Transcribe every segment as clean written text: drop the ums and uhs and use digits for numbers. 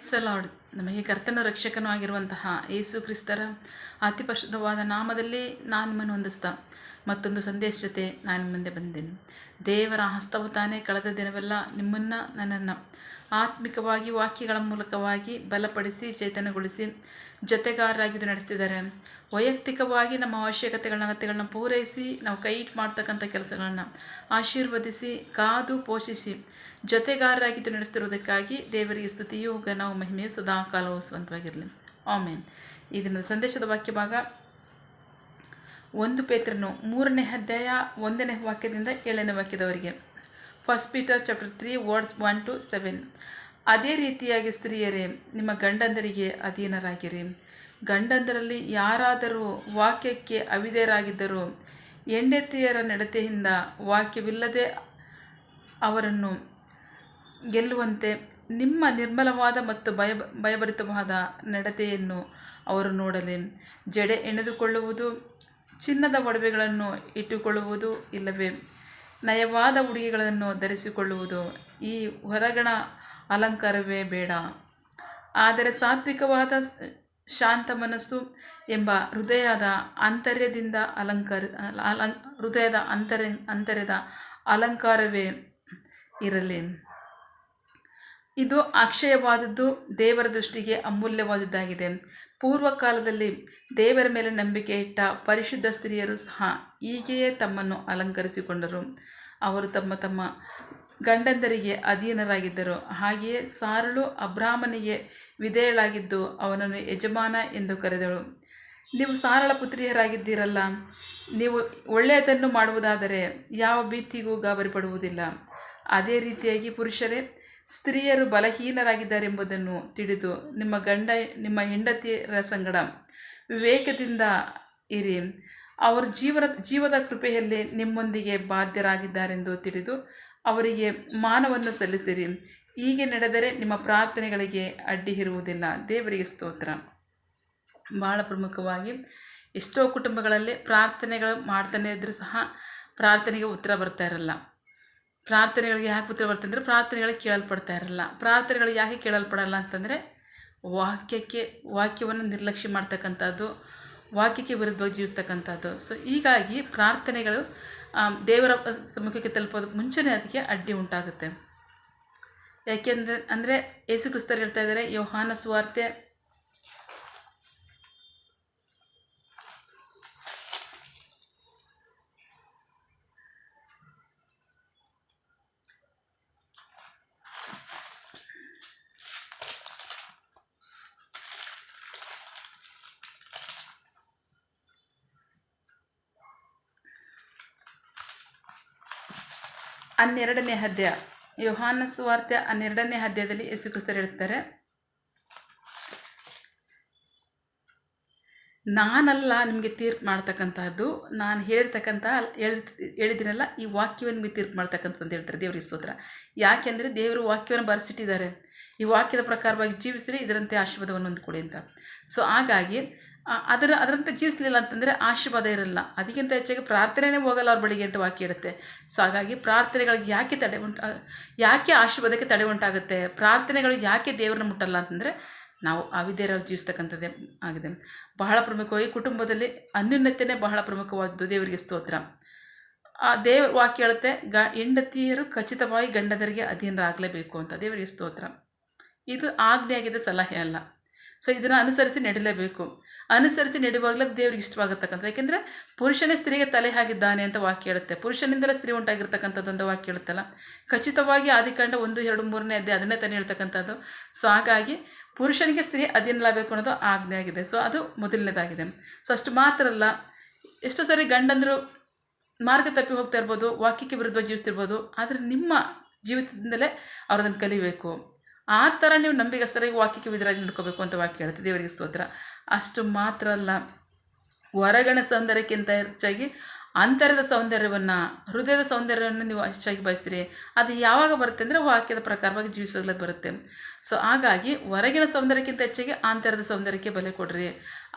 Price lord. ನಮಗೆ ಕರ್ತನ ರಕ್ಷಕನೂ ಆಗಿರುವಂತಹ ಯೇಸು ಕ್ರಿಸ್ತರ ಅತಿ ಪರಿಶುದ್ಧವಾದ ನಾಮದಲ್ಲಿ ನಾನು ನಿಮ್ಮನ್ನು ಹೊಂದಿಸ್ತಾ ಮತ್ತೊಂದು ಸಂದೇಶ ಜೊತೆ ನಾನು ಮುಂದೆ ಬಂದೇನೆ. ದೇವರ ಹಸ್ತವು ತಾನೇ ಕಳೆದ ದಿನವೆಲ್ಲ ನಿಮ್ಮನ್ನು ನನ್ನನ್ನು ಆತ್ಮಿಕವಾಗಿ ವಾಕ್ಯಗಳ ಮೂಲಕವಾಗಿ ಬಲಪಡಿಸಿ ಚೈತನ್ಯಗೊಳಿಸಿ ಜೊತೆಗಾರರಾಗಿದ್ದು ನಡೆಸ್ತಿದ್ದಾರೆ. ವೈಯಕ್ತಿಕವಾಗಿ ನಮ್ಮ ಅಗತ್ಯಗಳನ್ನ ಪೂರೈಸಿ ನಾವು ಕೈ ಇಟ್ಟು ಮಾಡ್ತಕ್ಕಂಥ ಕೆಲಸಗಳನ್ನು ಆಶೀರ್ವದಿಸಿ ಕಾದು ಪೋಷಿಸಿ ಜೊತೆಗಾರರಾಗಿದ್ದು ನಡೆಸ್ತಿರುವುದಕ್ಕಾಗಿ ದೇವರಿಗೆ ಸ್ತುತಿಯು ಘನವು ಮಹಿಮೆಯು ಸದಾ ಕಾಲವು ಸ್ವಂತವಾಗಿರಲಿ. ಆಮೇನ್. ಈ ದಿನದ ಸಂದೇಶದ ವಾಕ್ಯ ಭಾಗ 1 ಪೇತ್ರನು 3ನೇ ಅಧ್ಯಾಯ 1ನೇ ವಾಕ್ಯದಿಂದ 7ನೇ ವಾಕ್ಯದವರೆಗೆ. 1 ಪೀಟರ್ ಚಾಪ್ಟರ್ 3 ವರ್ಡ್ಸ್ 1 to 7. ಅದೇ ರೀತಿಯಾಗಿ ಸ್ತ್ರೀಯರೇ, ನಿಮ್ಮ ಗಂಡಂದರಿಗೆ ಅಧೀನರಾಗಿರಿ. ಗಂಡಂದರಲ್ಲಿ ಯಾರಾದರೂ ವಾಕ್ಯಕ್ಕೆ ಅವಿಧೇಯರಾಗಿದ್ದರೂ ಹೆಂಡತಿಯರ ನಡತೆಯಿಂದ ವಾಕ್ಯವಿಲ್ಲದೆ ಅವರನ್ನು ಗೆಲ್ಲುವಂತೆ ನಿಮ್ಮ ನಿರ್ಮಲವಾದ ಮತ್ತು ಭಯಭರಿತವಾದ ನಡತೆಯನ್ನು ಅವರು ನೋಡಲಿ. ಜಡೆ ಎಣೆದುಕೊಳ್ಳುವುದು, ಚಿನ್ನದ ಒಡವೆಗಳನ್ನು ಇಟ್ಟುಕೊಳ್ಳುವುದು, ಇಲ್ಲವೇ ನಯವಾದ ಉಡುಗೆಗಳನ್ನು ಧರಿಸಿಕೊಳ್ಳುವುದು, ಈ ಹೊರಗಣ ಅಲಂಕಾರವೇ ಬೇಡ. ಆದರೆ ಸಾತ್ವಿಕವಾದ ಶಾಂತ ಮನಸ್ಸು ಎಂಬ ಹೃದಯದ ಅಂತರ್ಯದ ಅಲಂಕಾರವೇ ಇರಲಿ. ಇದು ಅಕ್ಷಯವಾದದ್ದು, ದೇವರ ದೃಷ್ಟಿಗೆ ಅಮೂಲ್ಯವಾದದ್ದಾಗಿದೆ. ಪೂರ್ವಕಾಲದಲ್ಲಿ ದೇವರ ಮೇಲೆ ನಂಬಿಕೆ ಇಟ್ಟ ಪರಿಶುದ್ಧ ಸ್ತ್ರೀಯರು ಸಹ ಹೀಗೆಯೇ ತಮ್ಮನ್ನು ಅಲಂಕರಿಸಿಕೊಂಡರು. ಅವರು ತಮ್ಮ ತಮ್ಮ ಗಂಡಂದರಿಗೆ ಅಧೀನರಾಗಿದ್ದರು. ಹಾಗೆಯೇ ಸಾರಳು ಅಬ್ರಾಮನಿಗೆ ವಿಧೇಯಳಾಗಿದ್ದು ಅವನನ್ನು ಯಜಮಾನ ಎಂದು ಕರೆದಳು. ನೀವು ಸಾರಳ ಪುತ್ರಿಯರಾಗಿದ್ದೀರಲ್ಲ. ನೀವು ಒಳ್ಳೆಯದನ್ನು ಮಾಡುವುದಾದರೆ ಯಾವ ಭೀತಿಗೂ ಗಾಬರಿಪಡುವುದಿಲ್ಲ. ಅದೇ ರೀತಿಯಾಗಿ ಪುರುಷರೇ, ಸ್ತ್ರೀಯರು ಬಲಹೀನರಾಗಿದ್ದಾರೆಂಬುದನ್ನು ತಿಳಿದು ನಿಮ್ಮ ಹೆಂಡತಿಯರ ಸಂಗಡ ವಿವೇಕದಿಂದ ಇರಿ. ಅವರು ಜೀವದ ಕೃಪೆಯಲ್ಲಿ ನಿಮ್ಮೊಂದಿಗೆ ಬಾಧ್ಯರಾಗಿದ್ದಾರೆಂದು ತಿಳಿದು ಅವರಿಗೆ ಮಾನವನ್ನು ಸಲ್ಲಿಸಿರಿ. ಹೀಗೆ ನಡೆದರೆ ನಿಮ್ಮ ಪ್ರಾರ್ಥನೆಗಳಿಗೆ ಅಡ್ಡಿ ಇರುವುದಿಲ್ಲ. ದೇವರಿಗೆ ಸ್ತೋತ್ರ. ಬಹಳ ಪ್ರಮುಖವಾಗಿ ಎಷ್ಟೋ ಕುಟುಂಬಗಳಲ್ಲಿ ಪ್ರಾರ್ಥನೆಗಳು ಮಾಡ್ತಾನೆ ಇದ್ದರೂ ಸಹ ಪ್ರಾರ್ಥನೆಗೆ ಉತ್ತರ ಬರ್ತಾ ಇರಲ್ಲ. ಪ್ರಾರ್ಥನೆಗಳಿಗೆ ಯಾಕೆ ಉತ್ತರ ಬರ್ತದೆ ಅಂದರೆ ಪ್ರಾರ್ಥನೆಗಳಿಗೆ ಕೇಳಲ್ಪಡ್ತಾ ಇರಲ್ಲ. ಪ್ರಾರ್ಥನೆಗಳು ಯಾಕೆ ಕೇಳಲ್ಪಡಲ್ಲ ಅಂತಂದರೆ ವಾಕ್ಯವನ್ನು ನಿರ್ಲಕ್ಷ್ಯ ಮಾಡ್ತಕ್ಕಂಥದ್ದು, ವಾಕ್ಯಕ್ಕೆ ವಿರುದ್ಧವಾಗಿ ಜೀವಿಸ್ತಕ್ಕಂಥದ್ದು. ಸೊ ಹೀಗಾಗಿ ಪ್ರಾರ್ಥನೆಗಳು ದೇವರ ಸಮ್ಮುಖಕ್ಕೆ ತಲುಪೋದಕ್ಕೆ ಮುಂಚೆನೇ ಅದಕ್ಕೆ ಅಡ್ಡಿ ಉಂಟಾಗುತ್ತೆ. ಯಾಕೆಂದರೆ ಯೇಸು ಕ್ರಿಸ್ತರು ಹೇಳ್ತಾ ಇದ್ದಾರೆ, ಯೋಹಾನ ಸುವಾರ್ತೆ 12ನೇ ಅಧ್ಯಾಯ, ಯೋಹಾನ ಸುವಾರ್ತೆ 12ನೇ ಅಧ್ಯಾಯದಲ್ಲಿ ಯೇಸು ಕ್ರಿಸ್ತರು ಹೇಳ್ತಾರೆ, ನಾನಲ್ಲ ನಿಮಗೆ ತೀರ್ಪು ಮಾಡ್ತಕ್ಕಂಥದ್ದು, ನಾನು ಹೇಳಿದ್ದೀನಲ್ಲ ಈ ವಾಕ್ಯವನ್ನು ನಿಮಗೆ ತೀರ್ಪು ಮಾಡ್ತಕ್ಕಂಥದ್ದು ಅಂತ ಹೇಳ್ತಾರೆ. ದೇವರಿಗೆ ಸ್ತೋತ್ರ. ಯಾಕೆಂದರೆ ದೇವರು ವಾಕ್ಯವನ್ನು ಬರೆಸಿಟ್ಟಿದ್ದಾರೆ. ಈ ವಾಕ್ಯದ ಪ್ರಕಾರವಾಗಿ ಜೀವಿಸಿದರೆ ಇದರಂತೆ ಆಶೀರ್ವಾದವನ್ನು ಹೊಂದಿಕೊಡಿ ಅಂತ. ಸೊ ಹಾಗಾಗಿ ಅದರಂತೆ ಜೀವಿಸಲಿಲ್ಲ ಅಂತಂದರೆ ಆಶೀರ್ವಾದ ಇರಲ್ಲ. ಅದಕ್ಕಿಂತ ಹೆಚ್ಚಾಗಿ ಪ್ರಾರ್ಥನೆಯೇ ಹೋಗಲ್ಲ ಅವ್ರ ಬಳಿಗೆ ಅಂತ ವಾಕ್ಯ ಇಡುತ್ತೆ. ಸೊ ಹಾಗಾಗಿ ಪ್ರಾರ್ಥನೆಗಳಿಗೆ ಯಾಕೆ ಆಶೀರ್ವಾದಕ್ಕೆ ತಡೆ ಉಂಟಾಗುತ್ತೆ, ಪ್ರಾರ್ಥನೆಗಳು ಯಾಕೆ ದೇವರನ್ನ ಮುಟ್ಟಲ್ಲ ಅಂತಂದರೆ ನಾವು ಅವಿಧೇಯರಾಗಿ ಜೀವಿಸ್ತಕ್ಕಂಥದ್ದೇ ಆಗಿದೆ. ಬಹಳ ಪ್ರಮುಖವಾಗಿ ಕುಟುಂಬದಲ್ಲಿ ಅನ್ಯೋನ್ಯತೆಯೇ ಬಹಳ ಪ್ರಮುಖವಾದದ್ದು. ದೇವರಿಗೆ ಸ್ತೋತ್ರ. ದೇವ್ರ ವಾಕ್ಯ ಹೇಳುತ್ತೆ, ಹೆಂಡತಿಯರು ಖಚಿತವಾಗಿ ಗಂಡದರಿಗೆ ಅಧೀನರಾಗಲೇಬೇಕು ಅಂತ. ದೇವರಿಗೆ ಸ್ತೋತ್ರ. ಇದು ಆಜ್ಞೆಯಾಗಿದೆ, ಸಲಹೆ ಅಲ್ಲ. ಸೊ ಇದನ್ನು ಅನುಸರಿಸಿ ನಡೀಲೇಬೇಕು. ಅನುಸರಿಸಿ ನಡೆಯುವಾಗಲೇ ದೇವ್ರಿಗೆ ಇಷ್ಟವಾಗತಕ್ಕಂಥ. ಯಾಕೆಂದರೆ ಪುರುಷನೇ ಸ್ತ್ರೀಗೆ ತಲೆ ಆಗಿದ್ದಾನೆ ಅಂತ ವಾಕ್ಯ ಹೇಳುತ್ತೆ. ಪುರುಷನಿಂದಲೇ ಸ್ತ್ರೀ ಉಂಟಾಗಿರ್ತಕ್ಕಂಥದ್ದು ವಾಕ್ಯ ಹೇಳುತ್ತಲ್ಲ. ಖಚಿತವಾಗಿ ಆದಿಕಾಂಡ 1, 2, 3ನೇ ಅಧ್ಯಾಯ ಅದನ್ನೇ ತಾನೇ ಹೇಳ್ತಕ್ಕಂಥದ್ದು. ಸೊ ಹಾಗಾಗಿ ಪುರುಷನಿಗೆ ಸ್ತ್ರೀ ಅಧೀನಲಾಗಬೇಕು ಅನ್ನೋದು ಆಜ್ಞೆ ಆಗಿದೆ. ಸೊ ಅದು ಮೊದಲನೇದಾಗಿದೆ. ಸೊ ಅಷ್ಟು ಮಾತ್ರ ಅಲ್ಲ, ಎಷ್ಟೋ ಸರಿ ಗಂಡಂದರು ಮಾರ್ಗ ತಪ್ಪಿ ಹೋಗ್ತಾ ಇರ್ಬೋದು, ವಾಕ್ಯಕ್ಕೆ ವಿರುದ್ಧವಾಗಿ ಜೀವಿಸ್ತಿರ್ಬೋದು. ಆದರೆ ನಿಮ್ಮ ಜೀವಿತದಿಂದಲೇ ಅವ್ರದನ್ನು ಕಲಿಬೇಕು. ಆ ಥರ ನೀವು ನಂಬಿಗಸ್ತರಾಗಿ ವಾಕ್ಯಕ್ಕೆ ವಿಧರಾಗಿ ನಡ್ಕೋಬೇಕು ಅಂತ ವಾಕ್ಯ ಹೇಳುತ್ತೆ. ದೇವರಿಗೆ ಸ್ತೋತ್ರ. ಅಷ್ಟು ಮಾತ್ರ ಅಲ್ಲ, ಹೊರಗಣ ಸೌಂದರ್ಯಕ್ಕಿಂತ ಹೆಚ್ಚಾಗಿ ಅಂತರ್ಯದ ಸೌಂದರ್ಯವನ್ನು, ಹೃದಯದ ಸೌಂದರ್ಯವನ್ನು ನೀವು ಹೆಚ್ಚಾಗಿ ಬಯಸ್ತೀರಿ. ಅದು ಯಾವಾಗ ಬರುತ್ತೆ ಅಂದರೆ ವಾಕ್ಯದ ಪ್ರಕಾರವಾಗಿ ಜೀವಿಸೋಗ್ಲದು ಬರುತ್ತೆ. ಸೊ ಹಾಗಾಗಿ ಹೊರಗಿನ ಸೌಂದರ್ಯಕ್ಕಿಂತ ಹೆಚ್ಚಾಗಿ ಅಂತರ್ಯದ ಸೌಂದರ್ಯಕ್ಕೆ ಬೆಲೆ ಕೊಡ್ರಿ.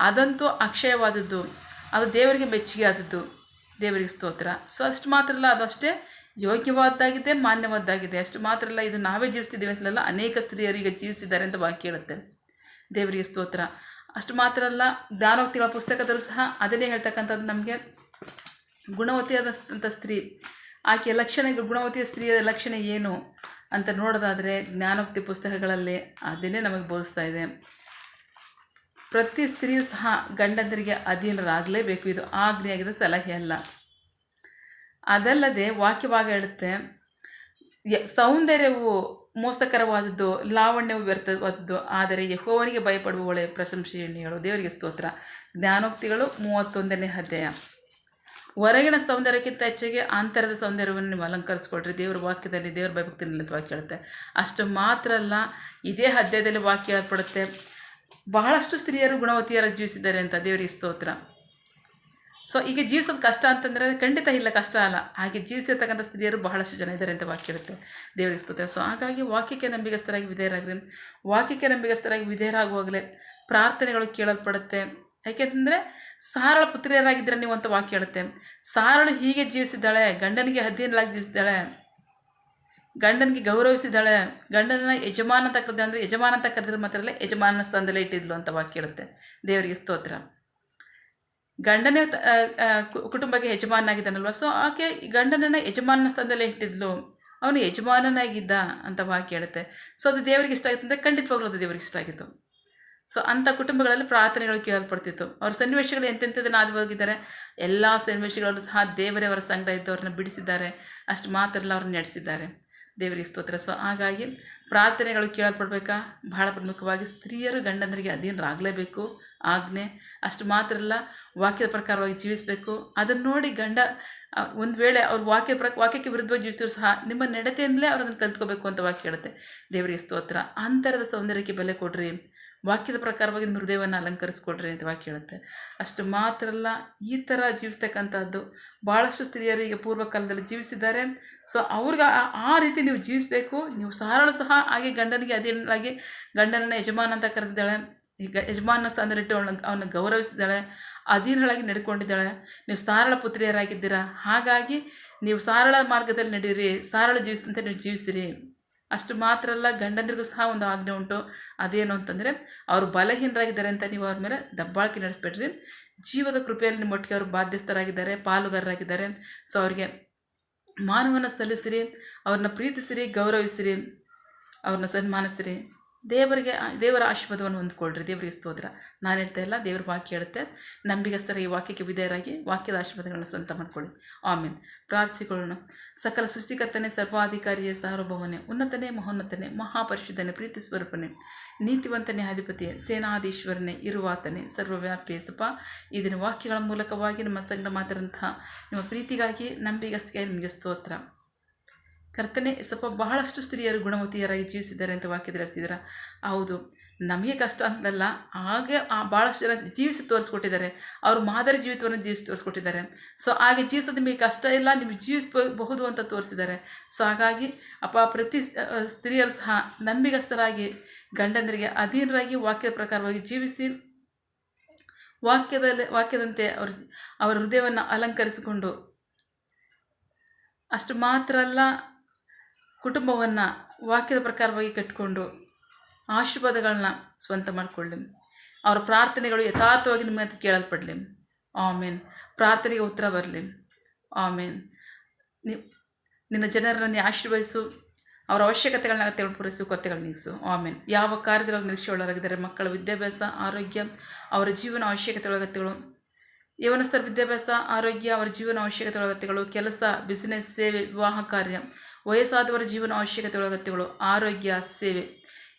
ಅದಂತೂ ಅಕ್ಷಯವಾದದ್ದು, ಅದು ದೇವರಿಗೆ ಮೆಚ್ಚುಗೆ ಆದದ್ದು. ದೇವರಿಗೆ ಸ್ತೋತ್ರ. ಸೊ ಅಷ್ಟು ಮಾತ್ರ ಅಲ್ಲ, ಅದು ಅಷ್ಟೇ ಯೋಗ್ಯವಾದ್ದಾಗಿದೆ, ಮಾನ್ಯವಾದ್ದಾಗಿದೆ. ಅಷ್ಟು ಮಾತ್ರ ಅಲ್ಲ, ಇದು ನಾವೇ ಜೀವಿಸ್ತಿದ್ದೀವಿ ಅಂತಲಲ್ಲ, ಅನೇಕ ಸ್ತ್ರೀಯರು ಈಗ ಜೀವಿಸಿದ್ದಾರೆ ಅಂತ ವಾಕ್ಯ ಹೇಳುತ್ತೆ. ದೇವರಿಗೆ ಸ್ತೋತ್ರ. ಅಷ್ಟು ಮಾತ್ರ ಅಲ್ಲ, ಜ್ಞಾನೋಕ್ತಿಗಳ ಪುಸ್ತಕದಲ್ಲೂ ಸಹ ಅದನ್ನೇ ಹೇಳ್ತಕ್ಕಂಥದ್ದು ನಮಗೆ. ಗುಣವತಿಯಾದಂಥ ಸ್ತ್ರೀ, ಆಕೆಯ ಲಕ್ಷಣ, ಗುಣವತಿಯ ಸ್ತ್ರೀಯ ಲಕ್ಷಣ ಏನು ಅಂತ ನೋಡೋದಾದರೆ ಜ್ಞಾನೋಕ್ತಿ ಪುಸ್ತಕಗಳಲ್ಲಿ ಅದನ್ನೇ ನಮಗೆ ಬೋಧಿಸ್ತಾ ಇದೆ. ಪ್ರತಿ ಸ್ತ್ರೀಯೂ ಸಹ ಗಂಡಂದರಿಗೆ ಅಧೀನರಾಗಲೇಬೇಕು. ಇದು ಆಜ್ಞೆಯಾಗಿದ್ದ ಸಲಹೆ ಅಲ್ಲ. ಅದಲ್ಲದೆ ವಾಕ್ಯವಾಗಿ ಹೇಳುತ್ತೆ, ಸೌಂದರ್ಯವು ಮೋಸಕರವಾದದ್ದು, ಲಾವಣ್ಯವು ವ್ಯರ್ಥವಾದದ್ದು, ಆದರೆ ಯೆಹೋವನಿಗೆ ಭಯಪಡುವವಳೆ ಪ್ರಶಂಸೆಯನ್ನೇಳು. ದೇವರಿಗೆ ಸ್ತೋತ್ರ. ಜ್ಞಾನೋಕ್ತಿಗಳು 31ನೇ ಅಧ್ಯಾಯ. ಹೊರಗಿನ ಸೌಂದರ್ಯಕ್ಕಿಂತ ಹೆಚ್ಚಿಗೆ ಆಂತರದ ಸೌಂದರ್ಯವನ್ನು ನೀವು ಅಲಂಕರಿಸ್ಕೊಳ್ರಿ. ದೇವರ ವಾಕ್ಯದಲ್ಲಿ, ದೇವರ ಭಯಭಕ್ತಿನಲ್ಲಿ ಅಂತ ವಾಕ್ಯ ಹೇಳುತ್ತೆ. ಅಷ್ಟು ಮಾತ್ರ ಅಲ್ಲ, ಇದೇ ಅಧ್ಯಾಯದಲ್ಲಿ ವಾಕ್ಯ ಹೇಳಲ್ಪಡುತ್ತೆ, ಬಹಳಷ್ಟು ಸ್ತ್ರೀಯರು ಗುಣವತಿಯರಾಗಿ ಜೀವಿಸಿದ್ದಾರೆ ಅಂತ. ದೇವರಿಗೆ ಸ್ತೋತ್ರ. ಸೊ ಈಗ ಜೀವಿಸೋದು ಕಷ್ಟ ಅಂತಂದರೆ ಖಂಡಿತ ಇಲ್ಲ, ಕಷ್ಟ ಅಲ್ಲ. ಹಾಗೆ ಜೀವಿಸಿರ್ತಕ್ಕಂಥ ಸ್ತ್ರೀಯರು ಬಹಳಷ್ಟು ಜನ ಇದ್ದಾರೆ ಅಂತ ವಾಕ್ಯ ಹೇಳುತ್ತೆ. ದೇವರಿಗೆ ಸ್ತೋತ್ರ. ಸೊ ಹಾಗಾಗಿ ವಾಕ್ಯಕ್ಕೆ ನಂಬಿಗಸ್ತರಾಗಿ ವಿಧೇಯರಾಗ್ರಿ. ವಾಕ್ಯಕ್ಕೆ ನಂಬಿಗಸ್ತರಾಗಿ ವಿಧೇಯರಾಗುವಾಗಲೇ ಪ್ರಾರ್ಥನೆಗಳು ಕೇಳಲ್ಪಡುತ್ತೆ. ಯಾಕೆಂತಂದರೆ ಸಾರಳ ಪುತ್ರಿಯರಾಗಿದ್ದರೆ ನೀವು ಅಂತ ವಾಕ್ಯ ಹೇಳುತ್ತೆ. ಸಾರಳು ಹೀಗೆ ಜೀವಿಸಿದ್ದಾಳೆ, ಗಂಡನಿಗೆ ಅಧೀನಳಾಗಿ ಜೀವಿಸಿದ್ದಾಳೆ, ಗಂಡನಿಗೆ ಗೌರವಿಸಿದ್ದಾಳೆ, ಗಂಡನ ಯಜಮಾನ ಅಂತ ಕರೆದ, ಅಂದರೆ ಯಜಮಾನ ಅಂತ ಕರೆದ್ರೆ ಮಾತ್ರ ಅಲ್ಲ, ಯಜಮಾನ ಸ್ಥಾನದಲ್ಲೇ ಇಟ್ಟಿದ್ಲು ಅಂತ ವಾಕ್ಯ ಹೇಳುತ್ತೆ. ದೇವರಿಗೆ ಸ್ತೋತ್ರ. ಗಂಡನೇ ಕುಟುಂಬಕ್ಕೆ ಯಜಮಾನಾಗಿದ್ದಾನಲ್ವ. ಸೊ ಆಕೆ ಗಂಡನನ್ನು ಯಜಮಾನ ಸ್ಥಾನದಲ್ಲೇ ಇಟ್ಟಿದ್ಲು, ಅವನು ಯಜಮಾನನಾಗಿದ್ದ ಅಂತ ವಾಕ್ಯ ಹೇಳುತ್ತೆ. ಸೊ ಅದು ದೇವರಿಗೆ ಇಷ್ಟ ಆಗಿತ್ತು ಅಂದರೆ ಖಂಡಿತವಾಗ್ಲೂ ಅದು ದೇವರಿಗೆ ಇಷ್ಟ ಆಗಿತ್ತು. ಸೊ ಅಂಥ ಕುಟುಂಬಗಳಲ್ಲಿ ಪ್ರಾರ್ಥನೆಗಳು ಕೇಳಲ್ಪಡ್ತಿತ್ತು. ಅವ್ರ ಸನ್ನಿವೇಶಗಳು ಎಂತೆಂಥದನ್ನು ಹಾದು ಹೋಗಿದ್ದಾರೆ, ಎಲ್ಲ ಸನ್ನಿವೇಶಗಳಲ್ಲೂ ಸಹ ದೇವರೇ ಅವರ ಸಂಗಡ ಇದ್ದು ಅವ್ರನ್ನ ಬಿಡಿಸಿದ್ದಾರೆ. ಅಷ್ಟು ಮಾತ್ರ ಅಲ್ಲ, ಅವ್ರನ್ನ ನಡೆಸಿದ್ದಾರೆ. ದೇವರಿಗೆ ಸ್ತೋತ್ರ. ಸೊ ಹಾಗಾಗಿ ಪ್ರಾರ್ಥನೆಗಳು ಕೇಳಲ್ಪಡಬೇಕಾ, ಬಹಳ ಪ್ರಮುಖವಾಗಿ ಸ್ತ್ರೀಯರು ಗಂಡಂದರಿಗೆ ಅಧೀನರಾಗಲೇಬೇಕು, ಆಜ್ಞೆ. ಅಷ್ಟು ಮಾತ್ರ ಅಲ್ಲ, ವಾಕ್ಯದ ಪ್ರಕಾರವಾಗಿ ಜೀವಿಸಬೇಕು. ಅದನ್ನು ನೋಡಿ ಗಂಡ ಒಂದು ವೇಳೆ ಅವ್ರ ವಾಕ್ಯಕ್ಕೆ ವಿರುದ್ಧವಾಗಿ ಜೀವಿಸಿದ್ರು ಸಹ ನಿಮ್ಮ ನಡತೆಯಿಂದಲೇ ಅವ್ರು ಅದನ್ನು ಕಲ್ತ್ಕೋಬೇಕು ಅಂತ ವಾಕ್ಯ ಹೇಳುತ್ತೆ. ದೇವರಿಗೆ ಸ್ತೋತ್ರ. ಅಂತರದ ಸೌಂದರ್ಯಕ್ಕೆ ಬೆಲೆ ಕೊಡ್ರಿ, ವಾಕ್ಯದ ಪ್ರಕಾರವಾಗಿ ನಿಮ್ಮ ಹೃದಯವನ್ನು ಅಲಂಕರಿಸ್ಕೊಡ್ರಿ ಅಂತ ವಾಕ್ಯ ಹೇಳುತ್ತೆ. ಅಷ್ಟು ಮಾತ್ರ ಅಲ್ಲ, ಈ ಥರ ಜೀವಿಸ್ತಕ್ಕಂಥದ್ದು ಭಾಳಷ್ಟು ಸ್ತ್ರೀಯರು ಈಗ ಪೂರ್ವಕಾಲದಲ್ಲಿ ಜೀವಿಸಿದ್ದಾರೆ. ಸೊ ಅವ್ರಿಗೆ ಆ ರೀತಿ ನೀವು ಜೀವಿಸಬೇಕು. ನೀವು ಸಾರಳು ಸಹ ಹಾಗೆ ಗಂಡನಿಗೆ ಅಧೀನರಾಗಿ ಗಂಡನನ್ನು ಯಜಮಾನ ಅಂತ ಕರೆದಿದ್ದಾಳೆ, ಈಗ ಯಜಮಾನ ಸ್ಥಾನದಲ್ಲಿಟ್ಟು ಅವನ್ನ ಗೌರವಿಸಿದ್ದಾಳೆ, ಅಧೀನಳಾಗಿ ನಡ್ಕೊಂಡಿದ್ದಾಳೆ. ನೀವು ಸಾರಳ ಪುತ್ರಿಯರಾಗಿದ್ದೀರಾ. ಹಾಗಾಗಿ ನೀವು ಸಾರಳ ಮಾರ್ಗದಲ್ಲಿ ನಡೀರಿ, ಸಾರಳ ಜೀವಿಸಿದಂತೆ ನೀವು ಜೀವಿಸಿರಿ. ಅಷ್ಟು ಮಾತ್ರ ಅಲ್ಲ, ಗಂಡಂದ್ರಿಗೂ ಸಹ ಒಂದು ಆಜ್ಞೆ ಉಂಟು. ಅದೇನು ಅಂತಂದರೆ, ಅವರು ಬಲಹೀನರಾಗಿದ್ದಾರೆ ಅಂತ ನೀವು ಅವ್ರ ಮೇಲೆ ದಬ್ಬಾಳಿಕೆ ನಡೆಸಬೇಡ್ರಿ. ಜೀವದ ಕೃಪೆಯಲ್ಲಿ ನಿಮ್ಮ ಒಟ್ಟಿಗೆ ಅವರು ಬಾಧ್ಯಸ್ಥರಾಗಿದ್ದಾರೆ, ಪಾಲುಗಾರರಾಗಿದ್ದಾರೆ. ಸೊ ಅವ್ರಿಗೆ ಮಾನವನ್ನು ಸಲ್ಲಿಸಿರಿ, ಅವ್ರನ್ನ ಪ್ರೀತಿಸಿರಿ, ಗೌರವಿಸಿರಿ, ಅವ್ರನ್ನ ಸನ್ಮಾನಿಸಿರಿ. ದೇವರ ಆಶೀರ್ವಾದವನ್ನು ಹೊಂದ್ಕೊಳ್ರಿ. ದೇವರಿಗೆ ಸ್ತೋತ್ರ. ನಾನು ಹೇಳ್ತಾ ಇಲ್ಲ, ದೇವ್ರ ವಾಕ್ಯ ಹೇಳುತ್ತೆ. ನಂಬಿಗಸ್ತರ ಈ ವಾಕ್ಯಕ್ಕೆ ವಿಧೇಯರಾಗಿ ವಾಕ್ಯದ ಆಶೀರ್ವಾದಗಳನ್ನು ಸ್ವಂತ ಮಾಡ್ಕೊಳ್ಳಿ. ಆಮೇಲೆ ಪ್ರಾರ್ಥಿಸಿಕೊಳ್ಳೋಣ. ಸಕಲ ಸೃಷ್ಟಿಕರ್ತನೇ, ಸರ್ವಾಧಿಕಾರಿಯೇ, ಸಾರ್ವಭೌಮನೇ, ಉನ್ನತನೇ, ಮಹೋನ್ನತನೇ, ಮಹಾಪರಿಶುದ್ಧನೇ, ಪ್ರೀತಿ ಸ್ವರೂಪನೇ, ನೀತಿವಂತನೇ, ಅಧಿಪತಿಯೇ, ಸೇನಾಧೀಶ್ವರನೇ, ಇರುವಾತನೇ, ಸರ್ವವ್ಯಾಪಿಯೇ. ಸಪ ಇದನ್ನ ವಾಕ್ಯಗಳ ಮೂಲಕವಾಗಿ ನಮ್ಮ ಸಂಗಡ ಮಾತಾದಂತಹ ನಿಮ್ಮ ಪ್ರೀತಿಗಾಗಿ, ನಂಬಿಗಸ್ತಿಗೆ ನಿಮಗೆ ಸ್ತೋತ್ರ. ಕರ್ತನೆ, ಸ್ವಲ್ಪ ಬಹಳಷ್ಟು ಸ್ತ್ರೀಯರು ಗುಣವತಿಯರಾಗಿ ಜೀವಿಸಿದ್ದಾರೆ ಅಂತ ವಾಕ್ಯದಲ್ಲಿ ಹೇಳ್ತಿದ್ದೀರಾ. ಹೌದು, ನಮಗೆ ಕಷ್ಟ ಅಂತಲ್ಲ, ಹಾಗೆ ಭಾಳಷ್ಟು ಜನ ಜೀವಿಸಿ ತೋರಿಸ್ಕೊಟ್ಟಿದ್ದಾರೆ. ಅವರು ಮಾದರಿ ಜೀವಿತವನ್ನು ಜೀವಿಸಿ ತೋರಿಸ್ಕೊಟ್ಟಿದ್ದಾರೆ. ಸೊ ಹಾಗೆ ಜೀವಿಸೋದು ನಿಮಗೆ ಕಷ್ಟ ಇಲ್ಲ, ನೀವು ಜೀವಿಸಬಹುದು ಅಂತ ತೋರಿಸಿದ್ದಾರೆ. ಸೊ ಹಾಗಾಗಿ ಪ್ರತಿ ಸ್ತ್ರೀಯರು ಸಹ ನಂಬಿಗಸ್ತರಾಗಿ ಗಂಡಂದರಿಗೆ ಅಧೀನರಾಗಿ ವಾಕ್ಯದ ಪ್ರಕಾರವಾಗಿ ಜೀವಿಸಿ, ವಾಕ್ಯದಂತೆ ಅವರ ಹೃದಯವನ್ನು ಅಲಂಕರಿಸಿಕೊಂಡು, ಅಷ್ಟು ಮಾತ್ರ ಅಲ್ಲ, ಕುಟುಂಬವನ್ನು ವಾಕ್ಯದ ಪ್ರಕಾರವಾಗಿ ಕಟ್ಟಿಕೊಂಡು ಆಶೀರ್ವಾದಗಳನ್ನ ಸ್ವಂತ ಮಾಡಿಕೊಳ್ಳಿ. ಅವರ ಪ್ರಾರ್ಥನೆಗಳು ಯಥಾರ್ಥವಾಗಿ ನಿಮ್ಮ ಹತ್ರ ಕೇಳಲ್ಪಡಲಿ. ಆಮೇನ್. ಪ್ರಾರ್ಥನೆಗೆ ಉತ್ತರ ಬರಲಿ. ಆಮೇನ್. ನಿನ್ನ ಜನರನ್ನು ಆಶೀರ್ವದಿಸು, ಅವರ ಅವಶ್ಯಕತೆಗಳನ್ನ ಪೂರೈಸು, ಕೊರತೆಗಳನ್ನ ನೀಗಿಸು. ಆಮೇನ್. ಯಾವ ಕಾರ್ಯದಲ್ಲಿ ನಿರೀಕ್ಷೆ ಒಳಗಾಗಿದ್ದಾರೆ, ಮಕ್ಕಳ ವಿದ್ಯಾಭ್ಯಾಸ, ಆರೋಗ್ಯ, ಅವರ ಜೀವನ ಅವಶ್ಯಕತೆ ಒಳಗತ್ತೆಗಳು, ಯವನಸ್ಥರ ವಿದ್ಯಾಭ್ಯಾಸ, ಆರೋಗ್ಯ, ಅವರ ಜೀವನ ಅವಶ್ಯಕತೆ ಒಳಗತ್ತೆಗಳು, ಕೆಲಸ, ಬಿಸಿನೆಸ್, ಸೇವೆ, ವಿವಾಹ ಕಾರ್ಯ, ವಯಸ್ಸಾದವರ ಜೀವನ ಅವಶ್ಯಕತೆ ಒಳಗತ್ತೆಗಳು, ಆರೋಗ್ಯ, ಸೇವೆ,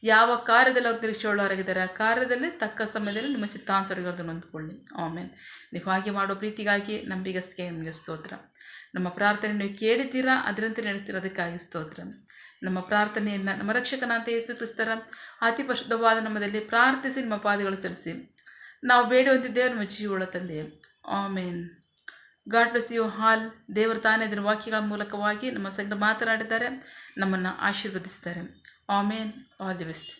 ಯಾವ ಕಾರ್ಯದಲ್ಲಿ ಅವರು ನಿರೀಕ್ಷೆ ಉಳ್ಳವರಾಗಿದ್ದಾರೆ ಆ ಕಾರ್ಯದಲ್ಲಿ ತಕ್ಕ ಸಮಯದಲ್ಲಿ ನಿಮ್ಮ ಚಿತ್ತಾನುಸಾರಗಳನ್ನು ಹೊಂದ್ಕೊಳ್ಳಿ. ಆಮೇಲೆ ನೀವು ಹಾಗೆ ಮಾಡೋ ಪ್ರೀತಿಗಾಗಿ, ನಂಬಿಗಸ್ತಿಗೆ ನಿಮಗೆ ಸ್ತೋತ್ರ. ನಮ್ಮ ಪ್ರಾರ್ಥನೆ ನೀವು ಕೇಳಿದ್ದೀರಾ, ಅದರಂತೆ ನಡೆಸ್ತಿರೋದಕ್ಕಾಗಿ ಸ್ತೋತ್ರ. ನಮ್ಮ ಪ್ರಾರ್ಥನೆಯನ್ನು ನಮ್ಮ ರಕ್ಷಕನಾದ ಯೇಸು ಕ್ರಿಸ್ತರ ಅತಿ ಪರಿಶುದ್ಧವಾದ ನಾಮದಲ್ಲಿ ಪ್ರಾರ್ಥಿಸಿ ನಿಮ್ಮ ಪಾದಗಳು ಸಲ್ಲಿಸಿ ನಾವು ಬೇಡುವಂತಿದ್ದೇವೆ ನಮ್ಮ ಜೀವಗಳ ತಂದೆ. Amen. God bless you all. ದೇವರು ತಾನೇ ಅದರ ವಾಕ್ಯಗಳ ಮೂಲಕವಾಗಿ ನಮ್ಮ ಸಂಗಡ ಮಾತನಾಡಿದ್ದಾರೆ, ನಮ್ಮನ್ನು ಆಶೀರ್ವದಿಸಿದ್ದಾರೆ. ಆಮೇನ್. All the best.